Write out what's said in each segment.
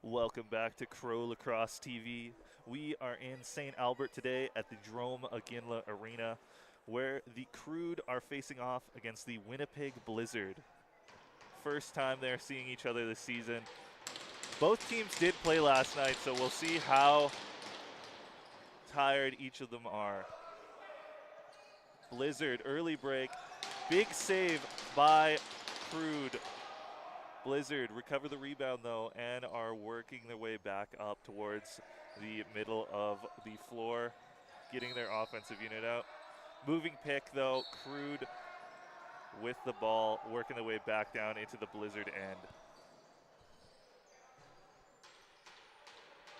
Welcome back to CROW Lacrosse TV. We are in St. Albert today at the Drome Aginla Arena, where the Crude are facing off against the Winnipeg Blizzard. First time they're seeing each other this season. Both teams did play last night, so we'll see how tired each of them are. Blizzard, early break. Big save by Crude. Blizzard recover the rebound though and are working their way back up towards the middle of the floor, getting their offensive unit out. Moving pick though, Crude with the ball, working their way back down into the Blizzard end.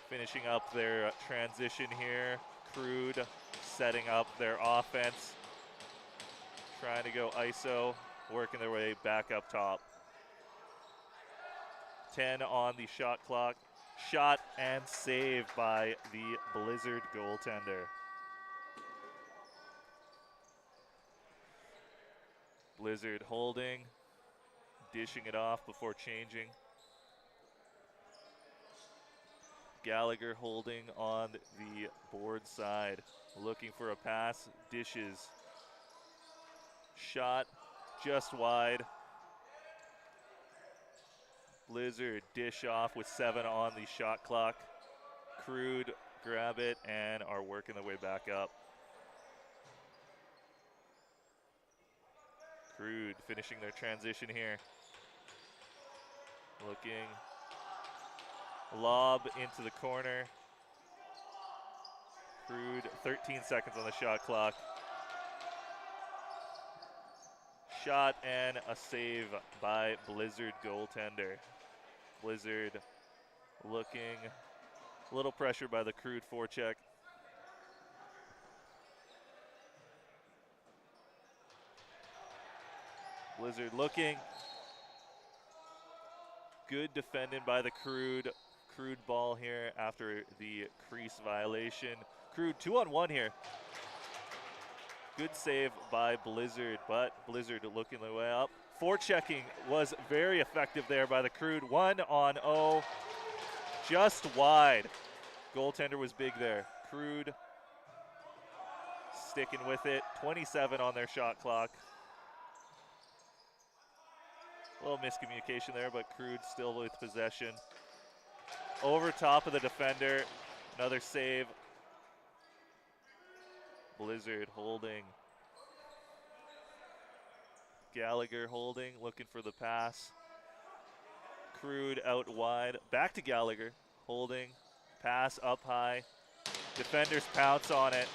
Finishing up their transition here, Crude setting up their offense, trying to go ISO, working their way back up top. 10 on the shot clock. Shot and save by the Blizzard goaltender. Blizzard holding, dishing it off before changing. Gallagher holding on the board side, looking for a pass, dishes. Shot just wide. Blizzard dish off with 7 on the shot clock. Crude grab it and are working their way back up. Crude finishing their transition here. Looking. Lob into the corner. Crude, 13 seconds on the shot clock. Shot and a save by Blizzard goaltender. Blizzard looking, a little pressure by the Crude forecheck. Blizzard looking. Good defending by the Crude. Crude ball here after the crease violation. Crude 2-on-1 here. Good save by Blizzard, but Blizzard looking their way up. Forechecking was very effective there by the Crude. 1-on-0, just wide. Goaltender was big there. Crude sticking with it. 27 on their shot clock. A little miscommunication there, but Crude still with possession. Over top of the defender, another save. Blizzard holding. Gallagher holding, looking for the pass. Crude out wide, back to Gallagher, holding, pass up high. Defenders pounce on it.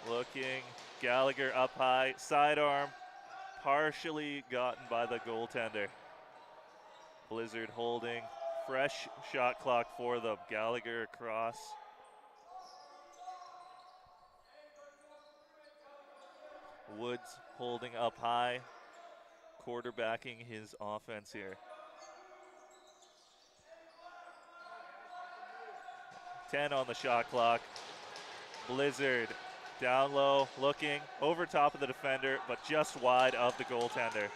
Looking, Gallagher up high, sidearm, partially gotten by the goaltender. Blizzard holding, fresh shot clock for them. Gallagher across. Woods holding up high, quarterbacking his offense here. 10 on the shot clock. Blizzard down low, looking over top of the defender, but just wide of the goaltender.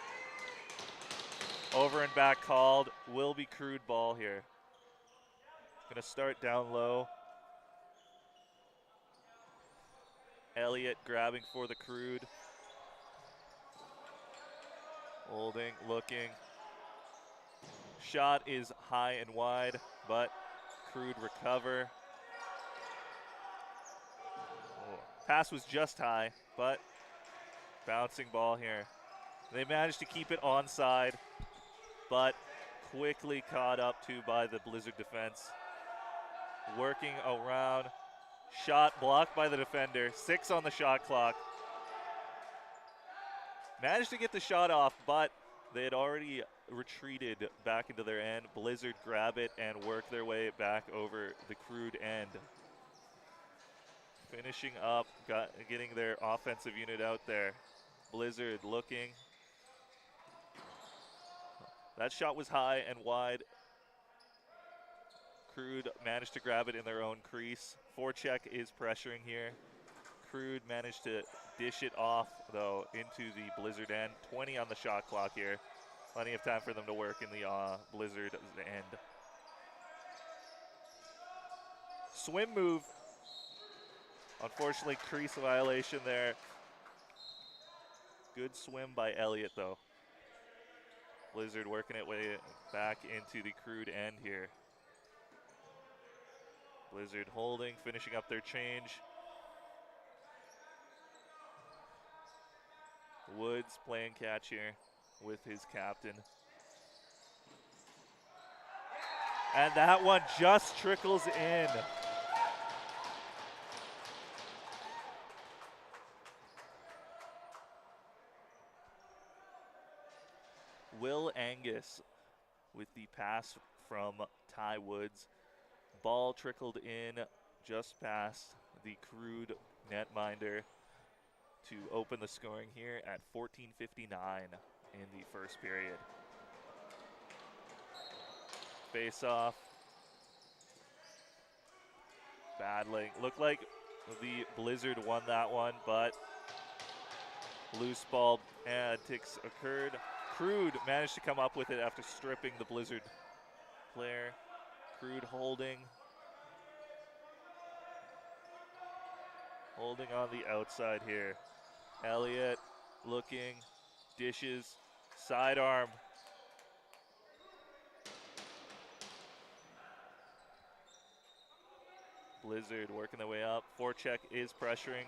Over and back called, will be Crude ball here. Gonna start down low. Elliott grabbing for the Crude. Holding, looking. Shot is high and wide, but Crude recover. Oh. Pass was just high, but bouncing ball here. They managed to keep it onside, but quickly caught up to by the Blizzard defense. Working around. Shot blocked by the defender. 6 on the shot clock. Managed to get the shot off, but they had already retreated back into their end. Blizzard grab it and work their way back over the Crude end. Finishing up, getting their offensive unit out there. Blizzard looking. That shot was high and wide. Crude managed to grab it in their own crease. Forecheck is pressuring here. Crude managed to dish it off, though, into the Blizzard end. 20 on the shot clock here. Plenty of time for them to work in the Blizzard end. Swim move. Unfortunately, crease violation there. Good swim by Elliott, though. Blizzard working its way back into the Crude end here. Blizzard holding, finishing up their change. Woods playing catch here with his captain. And that one just trickles in. Will Angus with the pass from Ty Woods. Ball trickled in just past the Crude netminder to open the scoring here at 14:59 in the first period. Face off. Battling. Looked like the Blizzard won that one, but loose ball antics occurred. Crude managed to come up with it after stripping the Blizzard player. Crude holding. Holding on the outside here. Elliott looking, dishes, sidearm. Blizzard working their way up. Forecheck is pressuring.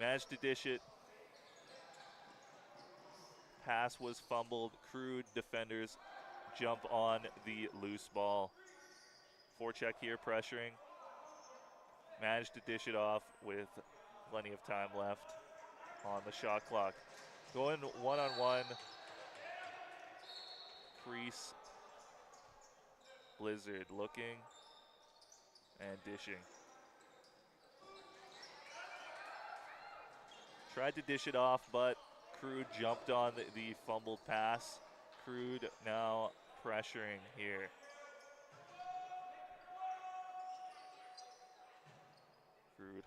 Managed to dish it. Pass was fumbled. Crude defenders jump on the loose ball. Forecheck here pressuring. Managed to dish it off with plenty of time left on the shot clock. Going one-on-one. Crease. Blizzard looking and dishing. Tried to dish it off, but Crude jumped on the fumbled pass. Crude now pressuring here. Crude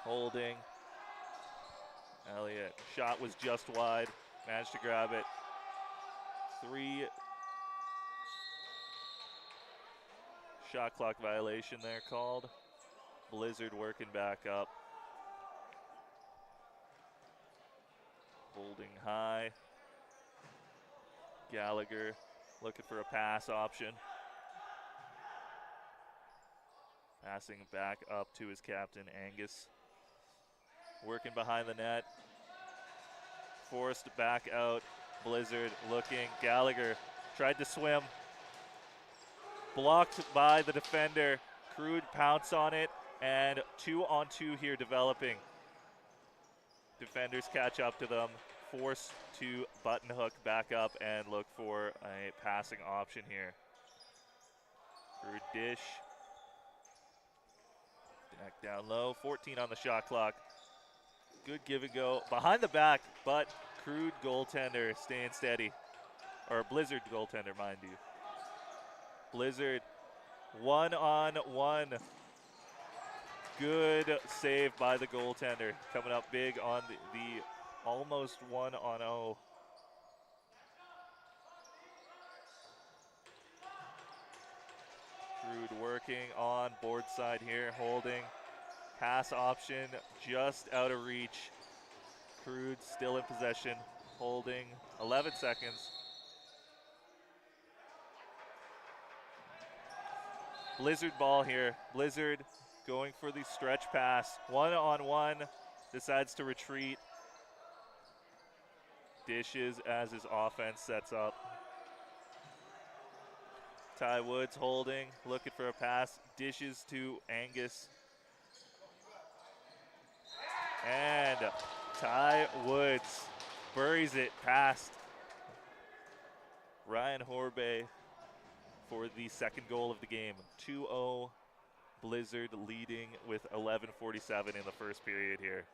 holding. Elliott, shot was just wide. Managed to grab it. 3 shot clock violation there called. Blizzard working back up. Holding high. Gallagher looking for a pass option. Passing back up to his captain, Angus. Working behind the net. Forced back out. Blizzard looking. Gallagher tried to swim. Blocked by the defender. Crude pounce on it, and 2-on-2 here developing. Defenders catch up to them. Forced to button hook back up and look for a passing option here. Crude dish. Back down low. 14 on the shot clock. Good give and go. Behind the back, but Crude goaltender staying steady. Or Blizzard goaltender, mind you. Blizzard, 1-on-1. Good save by the goaltender. Coming up big on the almost 1-on-0. Crude working on board side here, holding. Pass option just out of reach. Crude still in possession, holding. 11 seconds. Blizzard ball here. Blizzard going for the stretch pass. 1-on-1, decides to retreat. Dishes as his offense sets up. Ty Woods holding, looking for a pass. Dishes to Angus. And Ty Woods buries it past Ryan Horbay for the second goal of the game. 2-0 Blizzard leading with 11:47 in the first period here.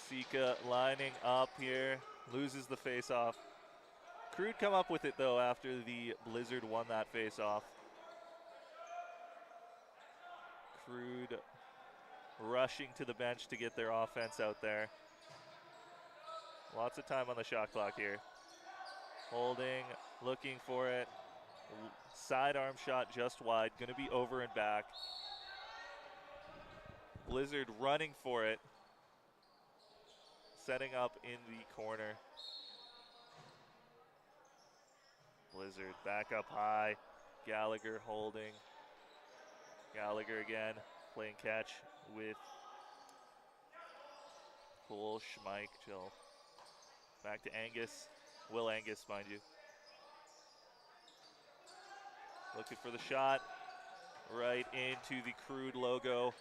Sika lining up here, loses the faceoff. Crude come up with it though after the Blizzard won that face-off. Crude rushing to the bench to get their offense out there. Lots of time on the shot clock here. Holding, looking for it. Sidearm shot just wide, gonna be over and back. Blizzard running for it. Setting up in the corner. Blizzard back up high. Gallagher holding. Gallagher again, playing catch with Cole Schmeichel. Back to Angus. Will Angus, mind you. Looking for the shot. Right into the Crude logo.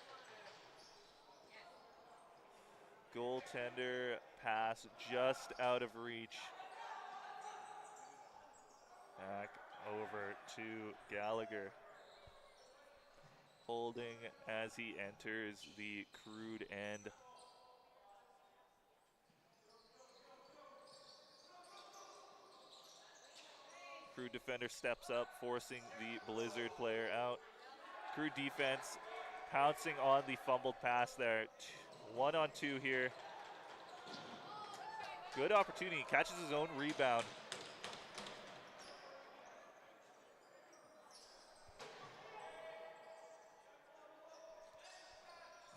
Goaltender pass just out of reach. Back over to Gallagher. Holding as he enters the Crude end. Crude defender steps up, forcing the Blizzard player out. Crude defense pouncing on the fumbled pass there. 1-on-2 here. Good opportunity, catches his own rebound.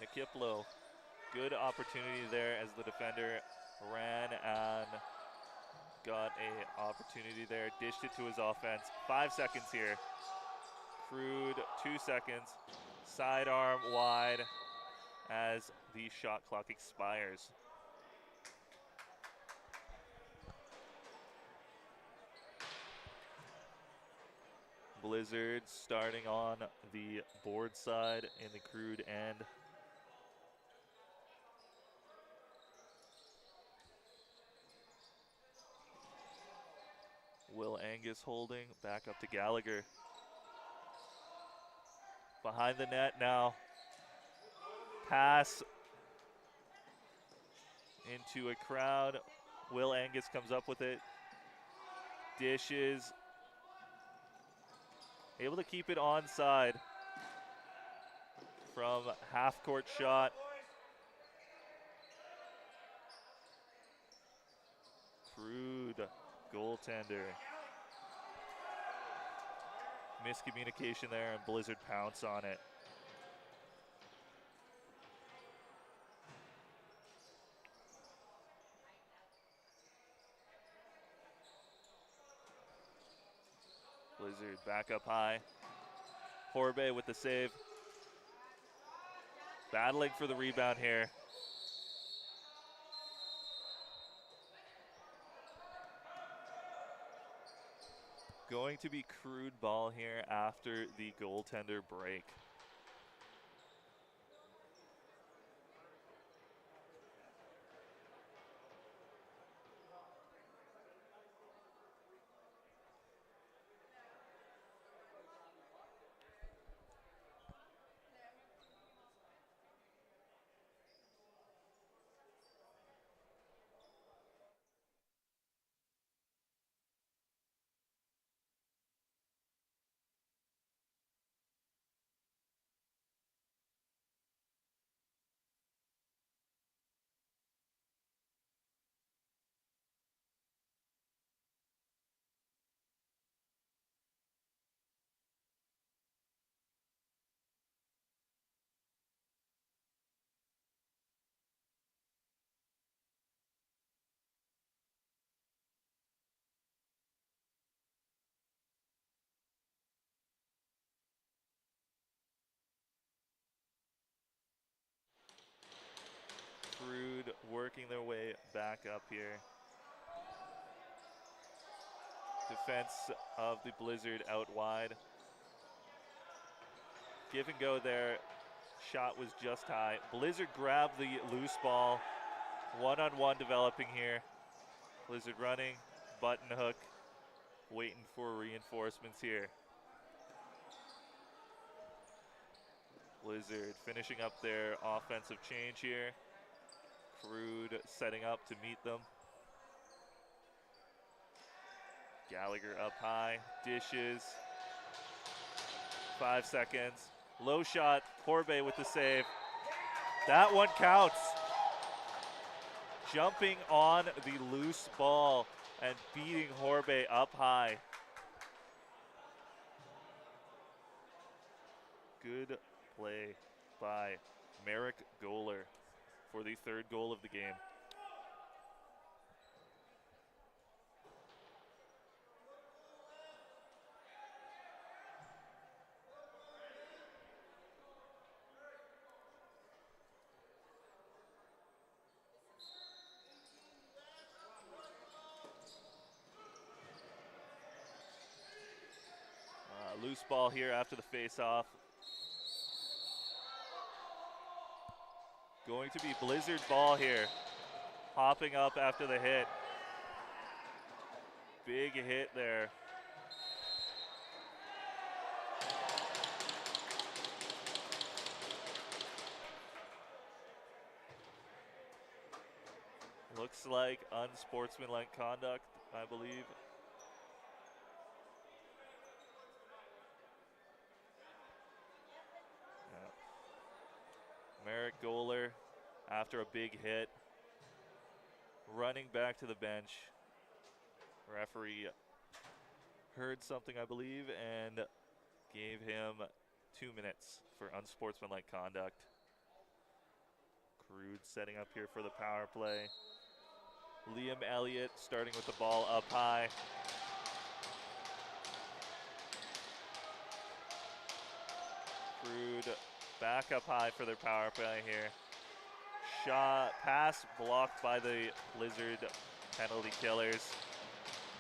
Nikiplo, good opportunity there as the defender ran and got a opportunity there, dished it to his offense. 5 seconds here. Crude, 2 seconds. Sidearm wide as the shot clock expires. Blizzard starting on the board side in the Crude end. Will Angus holding, back up to Gallagher. Behind the net now. Pass into a crowd. Will Angus comes up with it. Dishes. Able to keep it onside from half-court shot. Crude goaltender. Miscommunication there, and Blizzard pounce on it. Blizzard back up high. Horbe with the save. Battling for the rebound here. Going to be Crude ball here after the goaltender break. Crude working their way back up here. Defense of the Blizzard out wide. Give and go there. Shot was just high. Blizzard grabbed the loose ball. One-on-one developing here. Blizzard running, button hook, waiting for reinforcements here. Blizzard finishing up their offensive change here. Crude setting up to meet them. Gallagher up high, dishes. 5 seconds. Low shot, Horbe with the save. That one counts. Jumping on the loose ball and beating Horbe up high. Good play by Merrick Goler for the 3rd goal of the game. Loose ball here after the face-off. Going to be Blizzard ball here. Hopping up after the hit. Big hit there. Looks like unsportsmanlike conduct, I believe. Merrick Goler, after a big hit, running back to the bench. Referee heard something, I believe, and gave him 2 minutes for unsportsmanlike conduct. Crude setting up here for the power play. Liam Elliott starting with the ball up high. Crude back up high for their power play here. Shot, pass blocked by the Blizzard penalty killers.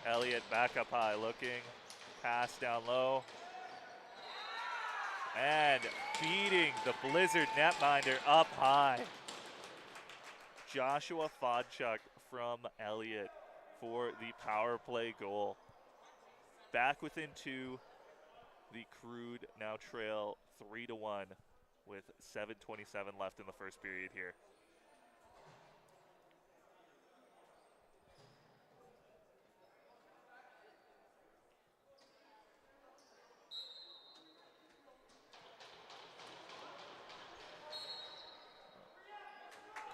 Elliott back up high looking. Pass down low. And beating the Blizzard netminder up high. Joshua Fodchuk from Elliott for the power play goal. Back within 2. The Crude now trail 3-1 with 7:27 left in the first period here.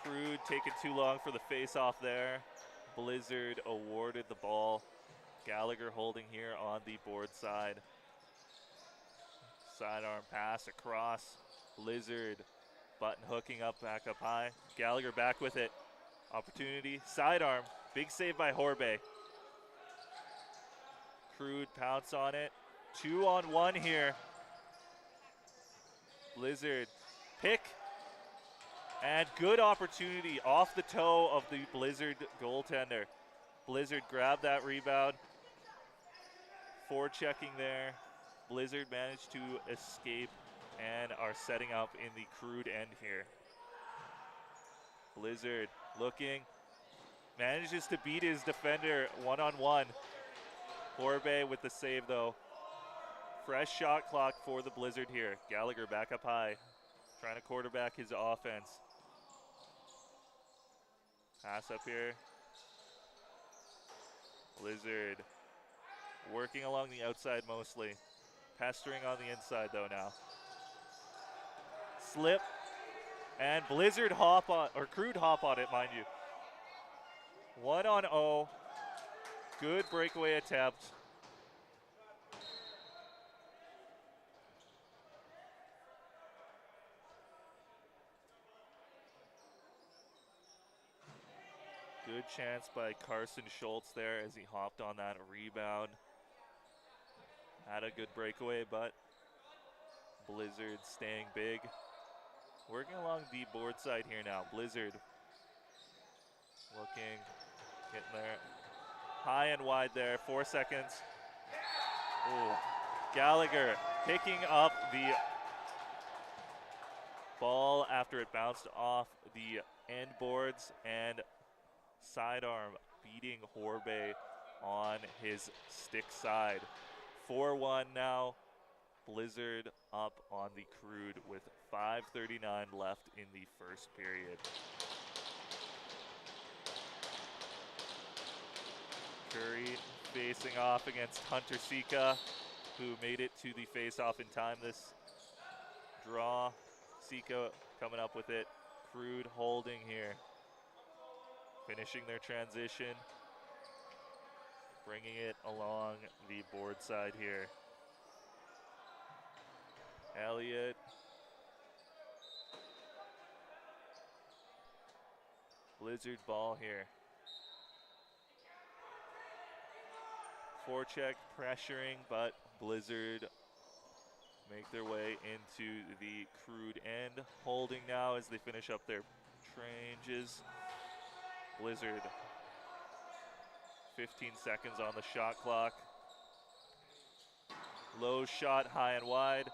Crude taking too long for the face-off there. Blizzard awarded the ball. Gallagher holding here on the board side. Sidearm pass across. Blizzard button hooking up, back up high. Gallagher back with it. Opportunity, sidearm. Big save by Horbe. Crude pounce on it. 2-on-1 here. Blizzard pick. And good opportunity off the toe of the Blizzard goaltender. Blizzard grabbed that rebound. Forechecking there. Blizzard managed to escape and are setting up in the Crude end here. Blizzard looking, manages to beat his defender 1-on-1. Horbe with the save though. Fresh shot clock for the Blizzard here. Gallagher back up high, trying to quarterback his offense. Pass up here. Blizzard working along the outside mostly. Pestering on the inside though now. Slip. And Blizzard hop on, or Crude hop on it, mind you. 1-on-0. Good breakaway attempt. Good chance by Carson Schultz there as he hopped on that rebound. Had a good breakaway, but Blizzard staying big. Working along the board side here now. Blizzard looking, getting there. High and wide there, 4 seconds. Ooh. Gallagher picking up the ball after it bounced off the end boards, and sidearm beating Horbe on his stick side. 4-1 now. Blizzard up on the Crude with 5:39 left in the first period. Curry facing off against Hunter Sika, who made it to the face-off in time this draw. Sika coming up with it. Crude holding here. Finishing their transition. Bringing it along the board side here. Elliott. Blizzard ball here. Forecheck pressuring, but Blizzard make their way into the Crude end. Holding now as they finish up their changes. Blizzard, 15 seconds on the shot clock. Low shot, high and wide.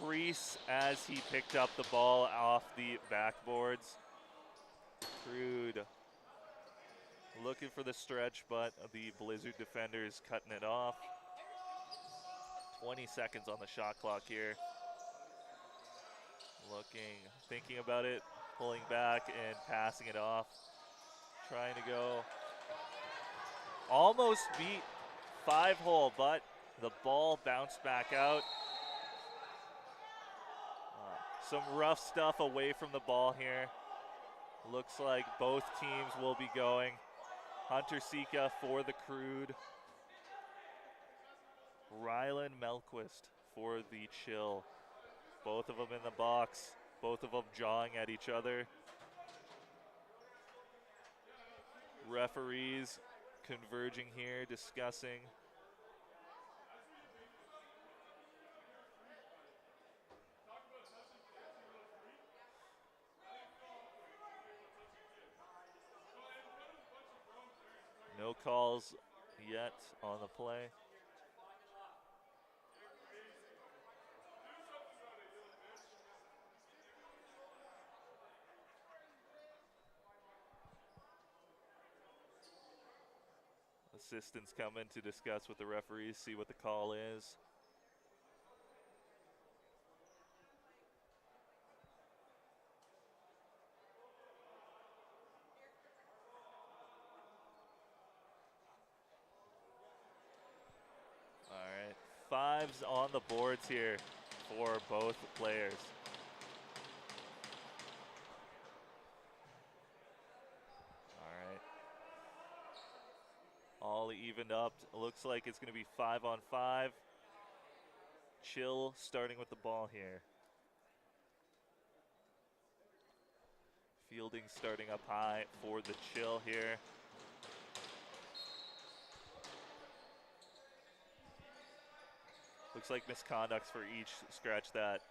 Crease as he picked up the ball off the backboards. Crude looking for the stretch, but the Blizzard defenders cutting it off. 20 seconds on the shot clock here. Looking, thinking about it, pulling back and passing it off. Trying to go. Almost beat 5-hole, but the ball bounced back out. Some rough stuff away from the ball here. Looks like both teams will be going. Hunter Sika for the Crude. Rylan Melquist for the Chill. Both of them in the box. Both of them jawing at each other. Referees converging here, discussing. No calls yet on the play. Assistants come in to discuss with the referees, see what the call is. All right, fives on the boards here for both players. All evened up. Looks like it's going to be 5-on-5. Chill starting with the ball here. Fielding starting up high for the Chill here. Looks like misconducts for each. Scratch that.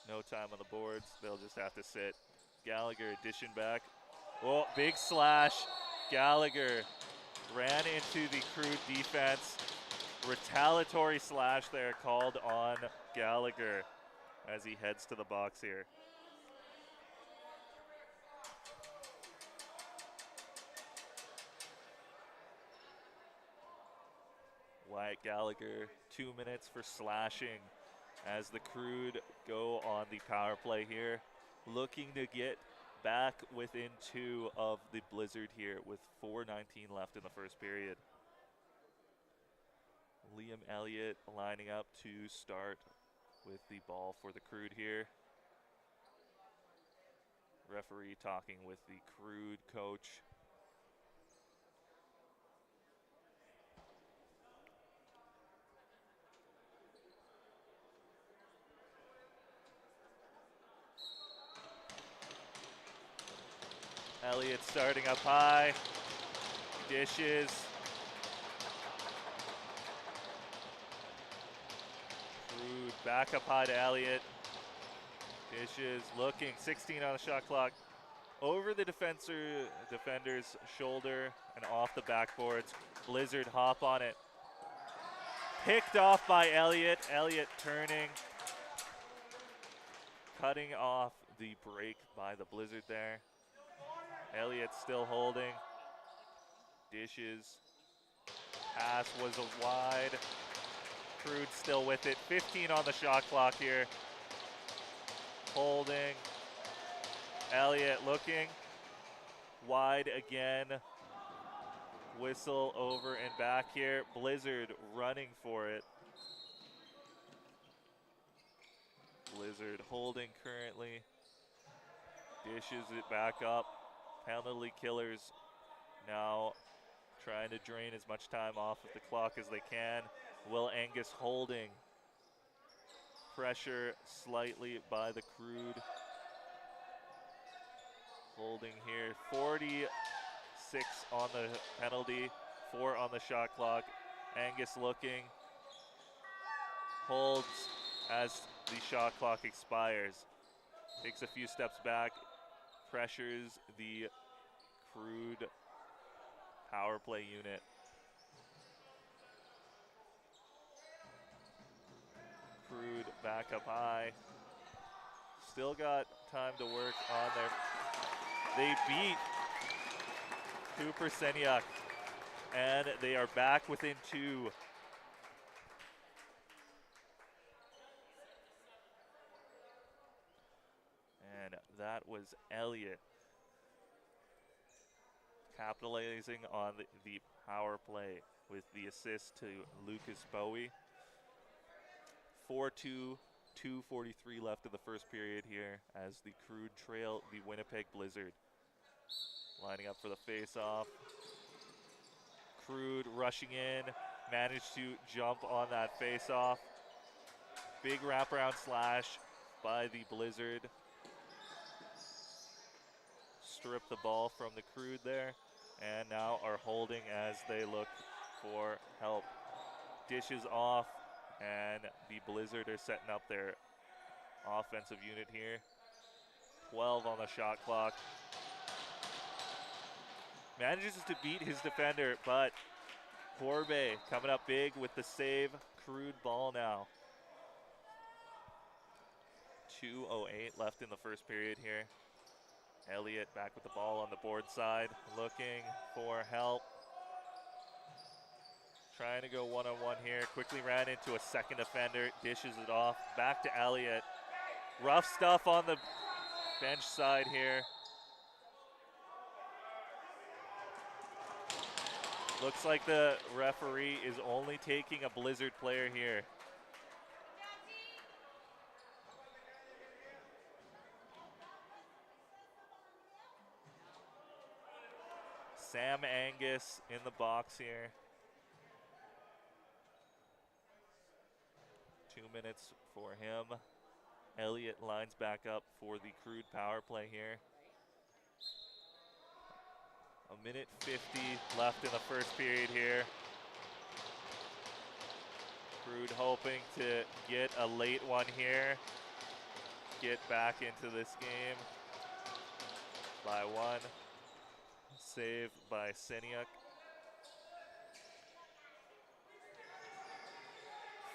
No time on the boards. They'll just have to sit. Gallagher dishing back. Oh, big slash. Gallagher ran into the Crude defense. Retaliatory slash there called on Gallagher as he heads to the box here. Wyatt Gallagher, 2 minutes for slashing as the Crude go on the power play here. Looking to get back within 2 of the Blizzard here with 4:19 left in the first period. Liam Elliott lining up to start with the ball for the Crude here. Referee talking with the Crude coach. Elliott starting up high, dishes. Crude back up high to Elliott. Dishes, looking, 16 on the shot clock. Over the defender's shoulder and off the backboards. Blizzard hop on it. Picked off by Elliott. Elliott turning. Cutting off the break by the Blizzard there. Elliott still holding. Dishes. Pass was a wide. Crude still with it. 15 on the shot clock here. Holding. Elliott looking. Wide again. Whistle over and back here. Blizzard running for it. Blizzard holding currently. Dishes it back up. Penalty killers now trying to drain as much time off of the clock as they can. Will Angus holding. Pressure slightly by the Crude. Holding here. 46 on the penalty, 4 on the shot clock. Angus looking. Holds as the shot clock expires. Takes a few steps back. Pressures the Crude power play unit. Crude back up high. Still got time to work on their. They beat Cooper Seniuk, and they are back within 2. And that was Elliott capitalizing on the power play with the assist to Lucas Bowie. 4-2, 2:43 left in the first period here as the Crude trail the Winnipeg Blizzard. Lining up for the face-off. Crude rushing in, managed to jump on that face-off. Big wraparound slash by the Blizzard. Strip the ball from the Crude there, and now are holding as they look for help. Dishes off, and the Blizzard are setting up their offensive unit here. 12 on the shot clock. Manages to beat his defender, but Corbe coming up big with the save. Crude ball now. 2:08 left in the first period here. Elliott back with the ball on the board side, looking for help. Trying to go one-on-one here. Quickly ran into a second defender, dishes it off. Back to Elliott. Rough stuff on the bench side here. Looks like the referee is only taking a Blizzard player here. Sam Angus in the box here. 2 minutes for him. Elliott lines back up for the Crude power play here. 1:50 left in the first period here. Crude hoping to get a late one here. Get back into this game by 1. Save by Seniuk.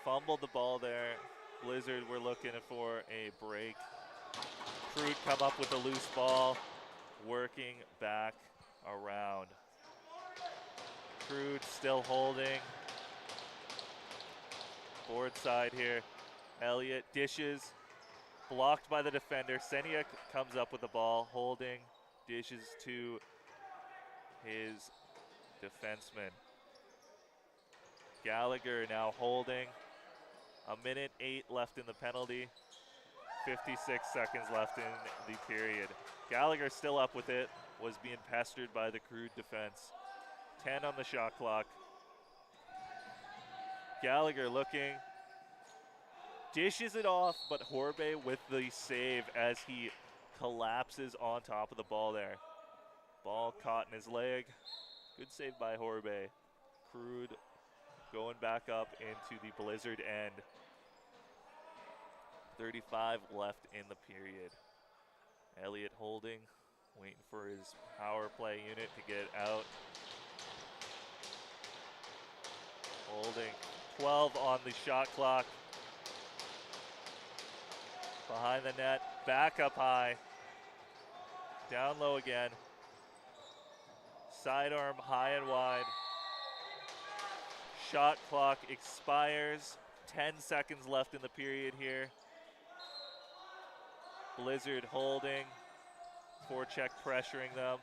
Fumbled the ball there. Blizzard were looking for a break. Crude come up with a loose ball, working back around. Crude still holding. Board side here. Elliott dishes, blocked by the defender. Seniuk comes up with the ball, holding, dishes to his defenseman. Gallagher now holding. 1:08 left in the penalty. 56 seconds left in the period. Gallagher still up with it, was being pestered by the Crude defense. 10 on the shot clock. Gallagher looking, dishes it off, but Horbe with the save as he collapses on top of the ball there. Ball caught in his leg. Good save by Horbe. Crude going back up into the Blizzard end. 35 left in the period. Elliott holding, waiting for his power play unit to get out. Holding. 12 on the shot clock. Behind the net, back up high. Down low again. Sidearm high and wide. Shot clock expires. 10 seconds left in the period here. Blizzard holding. Forecheck pressuring them.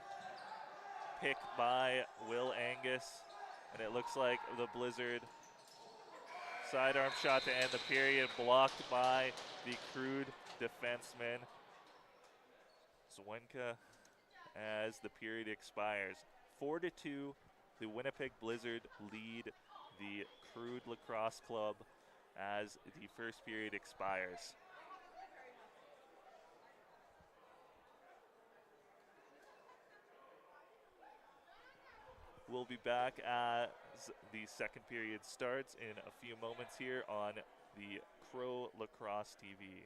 pick by Will Angus, and it looks like the Blizzard sidearm shot to end the period, blocked by the Crude defenseman. Zwenka as the period expires. 4-2, the Winnipeg Blizzard lead the Crude Lacrosse Club as the first period expires. We'll be back as the second period starts in a few moments here on the CROW Lacrosse TV.